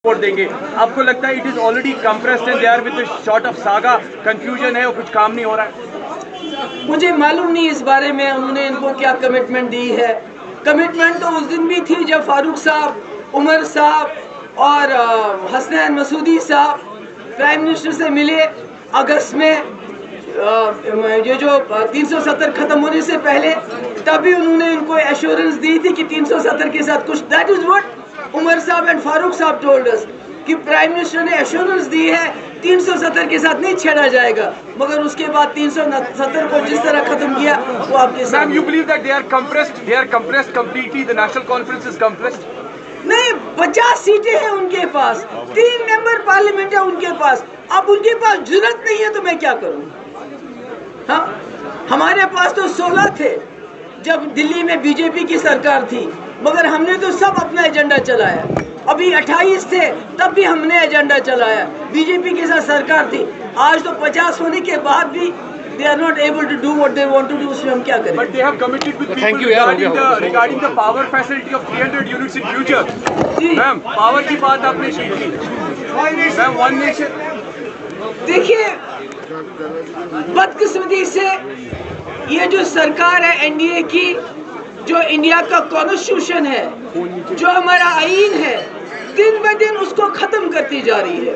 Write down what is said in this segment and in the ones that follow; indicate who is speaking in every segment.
Speaker 1: Vote دیں گے. آپ کو لگتا ہے it is already compressed and they are with short of saga, confusion ہے اور کچھ کام نہیں ہو رہا ہے؟
Speaker 2: مجھے معلوم نہیں اس بارے میں انہوں نے ان کو کیا کمٹمنٹ دی ہے. کمٹمنٹ تو اس دن بھی تھی جب فاروق صاحب, عمر صاحب اور حسنین مسعودی صاحب پرائم منسٹر سے ملے اگست میں, یہ جو 370 ختم ہونے سے پہلے, تبھی انہوں نے ان کو ایشورنس دی تھی کہ 370 کے ساتھ کچھ. دیٹ از واٹ عمر صاحب اینڈ فاروق صاحب ٹولڈ اس کہ پرائم منسٹر نے ایشورنس دی ہے 370 کے ساتھ نہیں چھیڑا جائے گا, مگر اس کے بعد 370 کو جس طرح ختم کیا وہ آپ کے ساتھ.
Speaker 1: Ma'am, you believe that they are compressed completely, the national conference is compressed?
Speaker 2: نہیں, 50 سیٹیں ہیں ان کے پاس, 3 ممبر پارلیمنٹ ہے ان کے پاس. اب ان کے پاس جرت نہیں ہے تو میں کیا کروں؟ ہاں, ہمارے پاس تو 16 تھے جب دلی میں بی جے پی کی سرکار تھی, مگر ہم نے تو سب اپنا ایجنڈا چلایا. ابھی 28 تھے تب بھی ہم نے ایجنڈا چلایا, بی جے پی کے ساتھ سرکار تھی. آج تو 50 ہونے کے بعد بھی they are not able to do what they want to do. اس میں ہم کیا کریں؟
Speaker 1: But they have committed with people regarding the power facility of 300 units in future. Ma'am, power کی بات آپ نے کی تھی. Ma'am, one nation.
Speaker 2: دیکھیے, بدقسمتی سے یہ جو سرکار ہے این ڈی اے کی, جو انڈیا کا کانسٹیٹیوشن ہے, جو ہمارا آئین ہے, دن بہ دن اس کو ختم کرتی جا رہی ہے.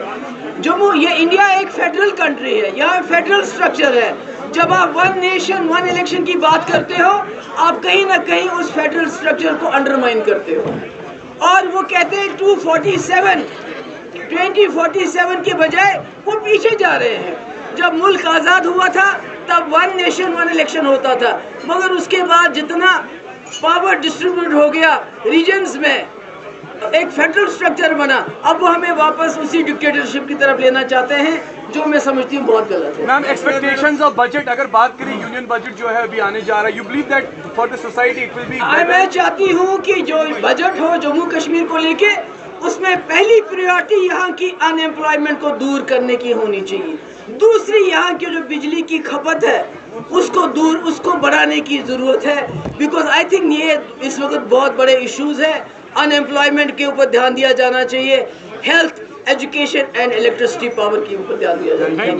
Speaker 2: یہ انڈیا ایک فیڈرل کنٹری ہے, یہاں فیڈرل سٹرکچر ہے. جب آپ ون نیشن ون الیکشن کی بات کرتے ہو, آپ کہیں نہ کہیں اس فیڈرل سٹرکچر کو انڈرمائن کرتے ہو. اور وہ کہتے ہیں 2047 کے بجائے وہ پیچھے جا رہے ہیں. جب ملک آزاد ہوا تھا تب ون نیشن ون الیکشن ہوتا تھا, مگر اس کے بعد جتنا پاور ڈسٹریبیوٹ ہو گیا ریجنز میں, ایک فیڈرل سٹرکچر بنا, اب وہ ہمیں واپس اسی ڈکٹیٹرشپ کی طرف لینا چاہتے ہیں, جو میں سمجھتی ہوں بہت غلط ہے.
Speaker 1: میم, ایکسپیکٹیشنز آف بجٹ اگر بات کریں, یونین بجٹ جو ہے ابھی آنے جا رہا ہے, you believe that for the society it will be.
Speaker 2: میں چاہتی ہوں کہ جو بجٹ ہو جموں کشمیر کو لے کے, اس میں پہلی پریورٹی یہاں کی ان ایمپلائمنٹ کو دور کرنے کی ہونی چاہیے. دوسری, یہاں کی جو بجلی کی کھپت ہے اس کو بڑھانے کی ضرورت ہے, بیکاز آئی تھنک یہ اس وقت بہت بڑے ایشوز ہیں. ان ایمپلائمنٹ کے اوپر دھیان دیا جانا چاہیے, health, education and electricity power کے اوپر دھیان دیا جانا چاہیے.